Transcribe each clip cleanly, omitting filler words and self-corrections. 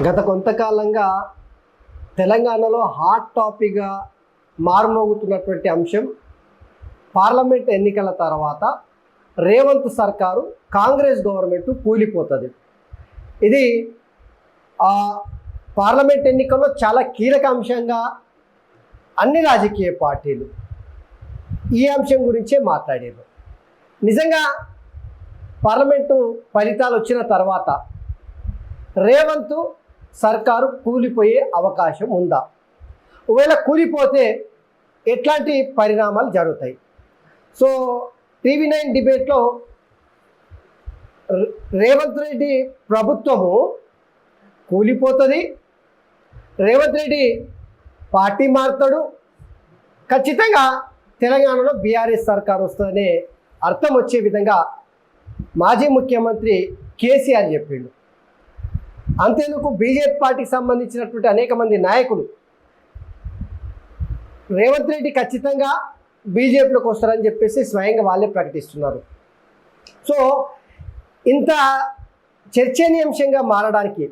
గత కొంతకాలంగా తెలంగాణలో హాట్ టాపిక్గా మారుమోగుతున్నటువంటి అంశం పార్లమెంట్ ఎన్నికల తర్వాత రేవంత్ సర్కారు కాంగ్రెస్ గవర్నమెంట్ కూలిపోతుంది. ఇది పార్లమెంట్ ఎన్నికల్లో చాలా కీలక అంశంగా అన్ని రాజకీయ పార్టీలు ఈ అంశం గురించే మాట్లాడారు. నిజంగా పార్లమెంటు ఫలితాలు వచ్చిన తర్వాత రేవంత్ సర్కారు కూలిపోయే అవకాశం ఉందా? ఒకవేళ కూలిపోతే ఎట్లాంటి పరిణామాలు జరుగుతాయి? సో TV9 డిబేట్లో రేవంత్ రెడ్డి ప్రభుత్వము కూలిపోతుంది, రేవంత్ రెడ్డి పార్టీ మారుతాడు, ఖచ్చితంగా తెలంగాణలో బీఆర్ఎస్ సర్కారు వస్తుందనే అర్థం వచ్చే విధంగా మాజీ ముఖ్యమంత్రి కేసీఆర్ చెప్పిండు. అంతేందుకు బీజేపీ పార్టీకి సంబంధించినటువంటి అనేక మంది నాయకులు రేవంత్ రెడ్డి ఖచ్చితంగా బీజేపీలోకి వస్తారని చెప్పేసి స్వయంగా వాళ్ళే ప్రకటిస్తున్నారు. సో ఇంత చర్చనీయాంశంగా మారడానికి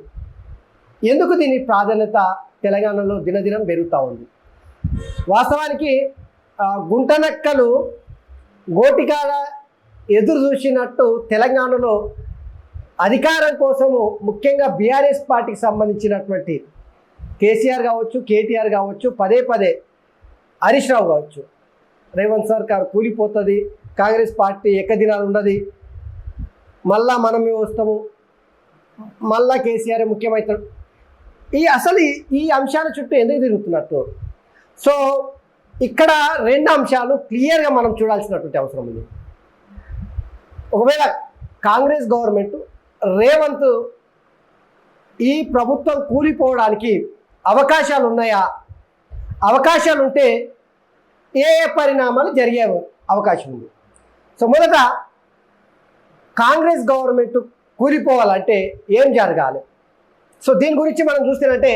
ఎందుకు దీని ప్రాధాన్యత తెలంగాణలో దినదినం పెరుగుతూ ఉంది? వాస్తవానికి గుంటనక్కలు గోటికాల ఎదురు చూసినట్టు తెలంగాణలో అధికారం కోసము ముఖ్యంగా బీఆర్ఎస్ పార్టీకి సంబంధించినటువంటి కేసీఆర్ కావచ్చు, కేటీఆర్ కావచ్చు, పదే పదే హరీష్ రావు కావచ్చు, రేవంత్ సర్కార్ కూలిపోతుంది, కాంగ్రెస్ పార్టీ ఎక్కదినాలు ఉండదు, మళ్ళా మనమే వస్తాము, మళ్ళా కేసీఆర్ ముఖ్యమవుతాడు, అసలు ఈ అంశాల చుట్టూ ఎందుకు తిరుగుతున్నట్టు? సో ఇక్కడ రెండు అంశాలు క్లియర్గా మనం చూడాల్సినటువంటి అవసరం ఉంది. ఒకవేళ కాంగ్రెస్ గవర్నమెంట్ రేవంత్ ఈ ప్రభుత్వం కూలిపోవడానికి అవకాశాలు ఉన్నాయా? అవకాశాలు ఉంటే ఏ పరిణామాలు జరిగే అవకాశం ఉంది? సో మొదట కాంగ్రెస్ గవర్నమెంట్ కూలిపోవాలంటే ఏం జరగాలి? సో దీని గురించి మనం చూస్తేనంటే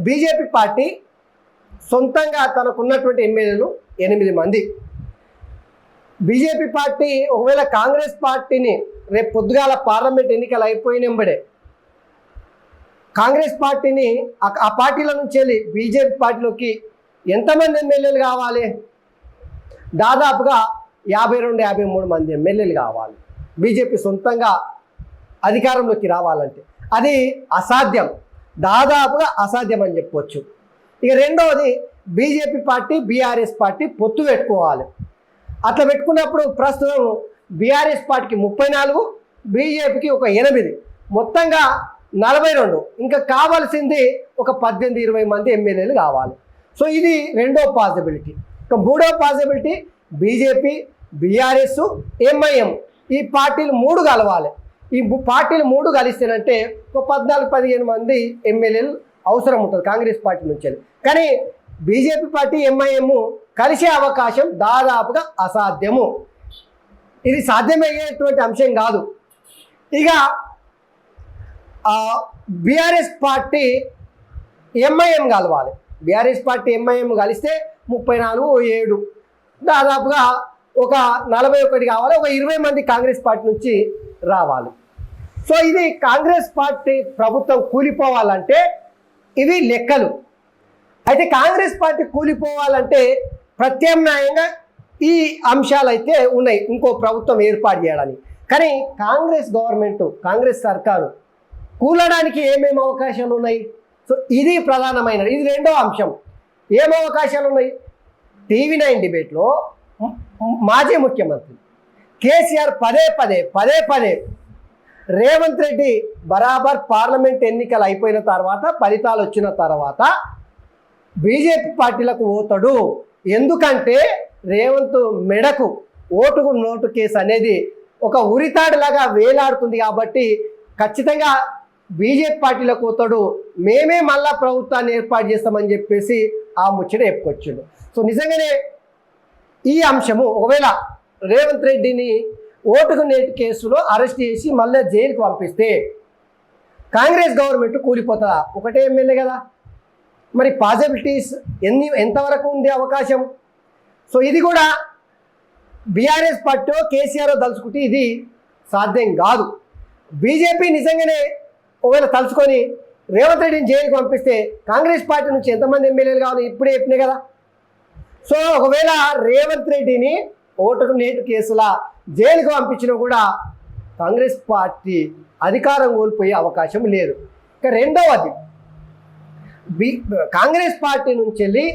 బీజేపీ పార్టీ సొంతంగా తనకున్నటువంటి ఎమ్మెల్యేలు 8 మంది. బీజేపీ పార్టీ ఒకవేళ కాంగ్రెస్ పార్టీని రేపు పొద్దుగాల పార్లమెంట్ ఎన్నికలు అయిపోయినంబడే కాంగ్రెస్ పార్టీని ఆ పార్టీల నుంచి వెళ్ళి బీజేపీ పార్టీలోకి ఎంతమంది ఎమ్మెల్యేలు కావాలి? దాదాపుగా 52-53 మంది ఎమ్మెల్యేలు కావాలి బీజేపీ సొంతంగా అధికారంలోకి రావాలంటే. అది అసాధ్యం, దాదాపుగా అసాధ్యం అని చెప్పవచ్చు. ఇక రెండవది, బీజేపీ పార్టీ బీఆర్ఎస్ పార్టీ పొత్తు పెట్టుకోవాలి. అట్లా పెట్టుకున్నప్పుడు ప్రస్తుతం బీఆర్ఎస్ పార్టీకి 34, బీజేపీకి ఒక 8, మొత్తంగా 42. ఇంకా కావాల్సింది ఒక 18-20 మంది ఎమ్మెల్యేలు కావాలి. సో ఇది రెండో పాసిబిలిటీ. ఇక మూడో పాసిబిలిటీ, బీజేపీ, బీఆర్ఎస్, ఎంఐఎం ఈ పార్టీలు 3 కలవాలి. ఈ పార్టీలు 3 కలిస్తేనంటే ఒక 14-15 మంది ఎమ్మెల్యేలు అవసరం ఉంటుంది కాంగ్రెస్ పార్టీ నుంచి. కానీ బీజేపీ పార్టీ, ఎంఐఎం కలిసే అవకాశం దాదాపుగా అసాధ్యము. ఇది సాధ్యమయ్యేటువంటి అంశం కాదు. ఇక బీఆర్ఎస్ పార్టీ, ఎంఐఎం కలవాలి. బీఆర్ఎస్ పార్టీ, ఎంఐఎం కలిస్తే 34, 7, దాదాపుగా ఒక 41 కావాలి. ఒక 20 మంది కాంగ్రెస్ పార్టీ నుంచి రావాలి. సో ఇది కాంగ్రెస్ పార్టీ ప్రభుత్వం కూలిపోవాలంటే ఇవి లెక్కలు. అయితే కాంగ్రెస్ పార్టీ కూలిపోవాలంటే ప్రత్యామ్నాయంగా ఈ అంశాలు అయితే ఉన్నాయి, ఇంకో ప్రభుత్వం ఏర్పాటు చేయడానికి. కానీ కాంగ్రెస్ గవర్నమెంట్, కాంగ్రెస్ సర్కారు కూలడానికి ఏమేమి అవకాశాలు ఉన్నాయి? సో ఇది ప్రధానమైనది. ఇది రెండో అంశం. ఏం అవకాశాలు ఉన్నాయి? TV9 డిబేట్లో మాజీ ముఖ్యమంత్రి కేసీఆర్ పదే పదే రేవంత్ రెడ్డి బరాబర్ పార్లమెంట్ ఎన్నికలు అయిపోయిన తర్వాత, ఫలితాలు వచ్చిన తర్వాత బీజేపీ పార్టీలకు పోతాడు. ఎందుకంటే రేవంత్ మెడకు ఓటుకు నోటు కేసు అనేది ఒక ఉరితాడులాగా వేలాడుతుంది కాబట్టి ఖచ్చితంగా బీజేపీ పార్టీలకు పోతాడు, మేమే మళ్ళా ప్రభుత్వాన్ని ఏర్పాటు చేస్తామని చెప్పేసి ఆ ముచ్చట చెప్పుకొచ్చిండు. సో నిజంగానే ఈ అంశము ఒకవేళ రేవంత్ రెడ్డిని ఓటుకు నోటు కేసులో అరెస్ట్ చేసి మళ్ళీ జైలుకు పంపిస్తే కాంగ్రెస్ గవర్నమెంట్ కూలిపోతుందా? ఒకటే ఎమ్మెల్యే కదా, మరి పాసిబిలిటీస్ ఎంతవరకు ఉంది అవకాశం? సో ఇది కూడా బీఆర్ఎస్ పార్టీ కేసీఆర్ దలుచుకుంటే ఇది సాధ్యం కాదు. బీజేపీ నిజంగానే ఒకవేళ తలుచుకొని రేవంత్ రెడ్డిని జైలుకి పంపిస్తే కాంగ్రెస్ పార్టీ నుంచి ఎంతమంది ఎమ్మెల్యేలు కావాలి ఇప్పుడే చెప్పినాయి కదా. సో ఒకవేళ రేవంత్ రెడ్డిని ఓటుకు నేటు కేసుల జైలుకి పంపించినా కూడా కాంగ్రెస్ పార్టీ అధికారం కోల్పోయే అవకాశం లేదు. ఇక రెండవది, కాంగ్రెస్ పార్టీ నుంచి వెళ్ళి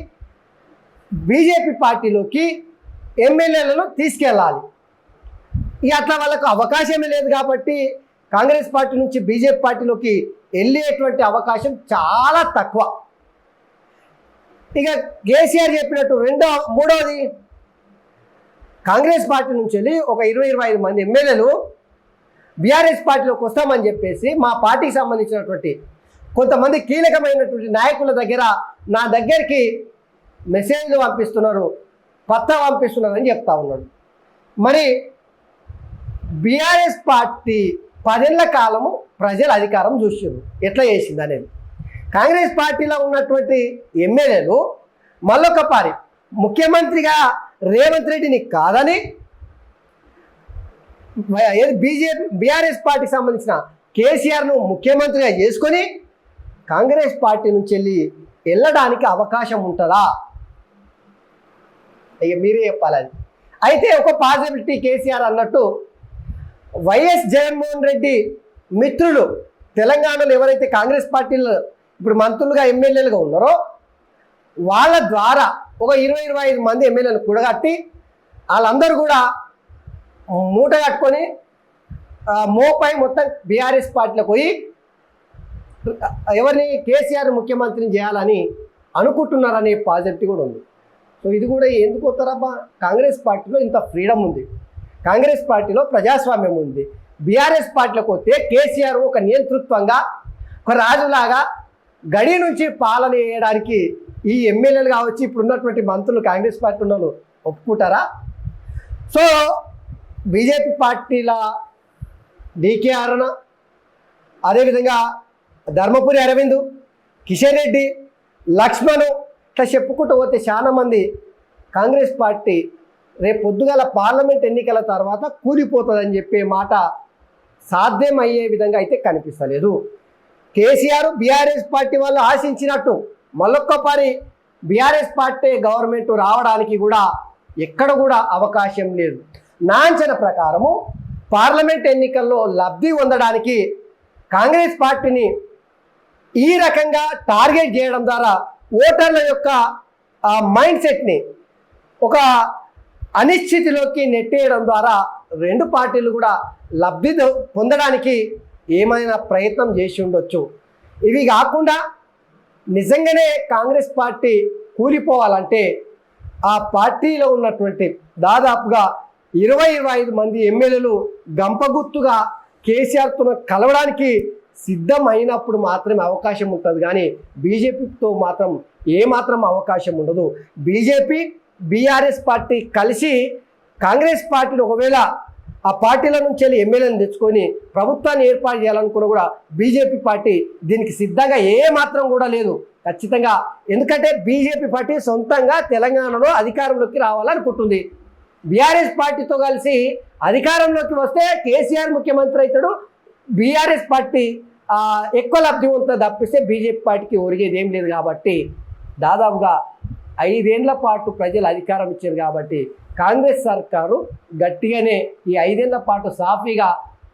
బీజేపీ పార్టీలోకి ఎమ్మెల్యేలను తీసుకెళ్ళాలి. ఇక అట్లా వాళ్ళకు అవకాశమే లేదు కాబట్టి కాంగ్రెస్ పార్టీ నుంచి బీజేపీ పార్టీలోకి వెళ్ళేటువంటి అవకాశం చాలా తక్కువ. ఇక కేసీఆర్ చెప్పినట్టు మూడవది, కాంగ్రెస్ పార్టీ నుంచి వెళ్ళి ఒక 20-25 మంది ఎమ్మెల్యేలు బీఆర్ఎస్ పార్టీలోకి వస్తామని చెప్పేసి మా పార్టీకి సంబంధించినటువంటి కొంతమంది కీలకమైనటువంటి నాయకుల నా దగ్గరికి మెసేజ్లు పంపిస్తున్నారు, పత్తా పంపిస్తున్నారు అని చెప్తా ఉన్నాడు. మరి బీఆర్ఎస్ పార్టీ 10 ఏళ్ల కాలము ప్రజల అధికారం చూసారు ఎట్లా చేసింది అనేది. కాంగ్రెస్ పార్టీలో ఉన్నటువంటి ఎమ్మెల్యేలు మళ్ళొకపారి ముఖ్యమంత్రిగా రేవంత్ రెడ్డిని కాదని బీఆర్ఎస్ పార్టీకి సంబంధించిన కేసీఆర్ను ముఖ్యమంత్రిగా చేసుకొని కాంగ్రెస్ పార్టీ నుంచి వెళ్ళడానికి అవకాశం ఉంటుందా? ఇక మీరే చెప్పాలి అది. అయితే ఒక పాజిబిలిటీ కేసీఆర్ అన్నట్టు వైఎస్ జగన్మోహన్ రెడ్డి మిత్రులు తెలంగాణలో ఎవరైతే కాంగ్రెస్ పార్టీలో ఇప్పుడు మంత్రులుగా ఎమ్మెల్యేలుగా ఉన్నారో వాళ్ళ ద్వారా ఒక 20-25 మంది ఎమ్మెల్యేలు కూడగట్టి వాళ్ళందరూ కూడా మూట కట్టుకొని మోపై మొత్తం బీఆర్ఎస్ పార్టీలోకి పోయి ఎవరిని కేసీఆర్ ముఖ్యమంత్రిని చేయాలని అనుకుంటున్నారనే పాజిటివిటీ కూడా ఉంది. సో ఇది కూడా ఎందుకు వస్తారబ్బా, కాంగ్రెస్ పార్టీలో ఇంత ఫ్రీడమ్ ఉంది, కాంగ్రెస్ పార్టీలో ప్రజాస్వామ్యం ఉంది. బీఆర్ఎస్ పార్టీలోకి వస్తే కేసీఆర్ ఒక నియంతృత్వంగా ఒక రాజులాగా గడి నుంచి పాలన చేయడానికి ఈ ఎమ్మెల్యేలు కావచ్చు ఇప్పుడు ఉన్నటువంటి మంత్రులు కాంగ్రెస్ పార్టీ ఉన్న వాళ్ళు ఒప్పుకుంటారా? సో బీజేపీ పార్టీల డీకే అరుణ, అదేవిధంగా ధర్మపురి అరవింద్, కిషన్ రెడ్డి, లక్ష్మణ్ ఇట్లా చెప్పుకుంటూ పోతే చాలామంది కాంగ్రెస్ పార్టీ రేపు పొద్దుగాల పార్లమెంట్ ఎన్నికల తర్వాత కూలిపోతుందని చెప్పే మాట సాధ్యమయ్యే విధంగా అయితే కనిపిస్తలేదు. కేసీఆర్ బీఆర్ఎస్ పార్టీ వాళ్ళు ఆశించినట్టు మళ్ళొక్కసారి బీఆర్ఎస్ పార్టీ గవర్నమెంట్ రావడానికి కూడా ఎక్కడ కూడా అవకాశం లేదు. నా అంచనా ప్రకారము పార్లమెంట్ ఎన్నికల్లో లబ్ధి పొందడానికి కాంగ్రెస్ పార్టీని ఈ రకంగా టార్గెట్ చేయడం ద్వారా ఓటర్ల యొక్క మైండ్ సెట్ని ఒక అనిశ్చితిలోకి నెట్టేయడం ద్వారా రెండు పార్టీలు కూడా లబ్ధి పొందడానికి ఏమైనా ప్రయత్నం చేసి ఉండొచ్చు. ఇవి కాకుండా నిజంగానే కాంగ్రెస్ పార్టీ కూలిపోవాలంటే ఆ పార్టీలో ఉన్నటువంటి దాదాపుగా 20-25 మంది ఎమ్మెల్యేలు గంపగుత్తుగా కేసీఆర్తో కలవడానికి సిద్ధమైనప్పుడు మాత్రమే అవకాశం ఉంటుంది, కానీ బీజేపీతో మాత్రం ఏమాత్రం అవకాశం ఉండదు. బీజేపీ బీఆర్ఎస్ పార్టీ కలిసి కాంగ్రెస్ పార్టీని ఒకవేళ ఆ పార్టీల నుంచి వెళ్ళి ఎమ్మెల్యేలను తెచ్చుకొని ప్రభుత్వాన్ని ఏర్పాటు చేయాలనుకున్నా కూడా బీజేపీ పార్టీ దీనికి సిద్ధంగా ఏమాత్రం కూడా లేదు ఖచ్చితంగా. ఎందుకంటే బీజేపీ పార్టీ సొంతంగా తెలంగాణలో అధికారంలోకి రావాలనుకుంటుంది. బీఆర్ఎస్ పార్టీతో కలిసి అధికారంలోకి వస్తే కేసీఆర్ ముఖ్యమంత్రి అవుతాడు, బీఆర్ఎస్ పార్టీ ఎక్కువ లబ్ధి ఉంటుంది తప్పిస్తే బీజేపీ పార్టీకి ఒరిగేది ఏం లేదు. కాబట్టి దాదాపుగా 5 ఏళ్ల పాటు ప్రజలు అధికారం ఇచ్చారు కాబట్టి కాంగ్రెస్ సర్కారు గట్టిగానే ఈ 5 ఏళ్ల పాటు సాఫీగా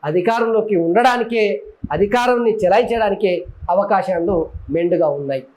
అధికారంలోకి ఉండడానికే, అధికారాన్ని చెలాయించడానికే అవకాశాలు మెండుగా ఉన్నాయి.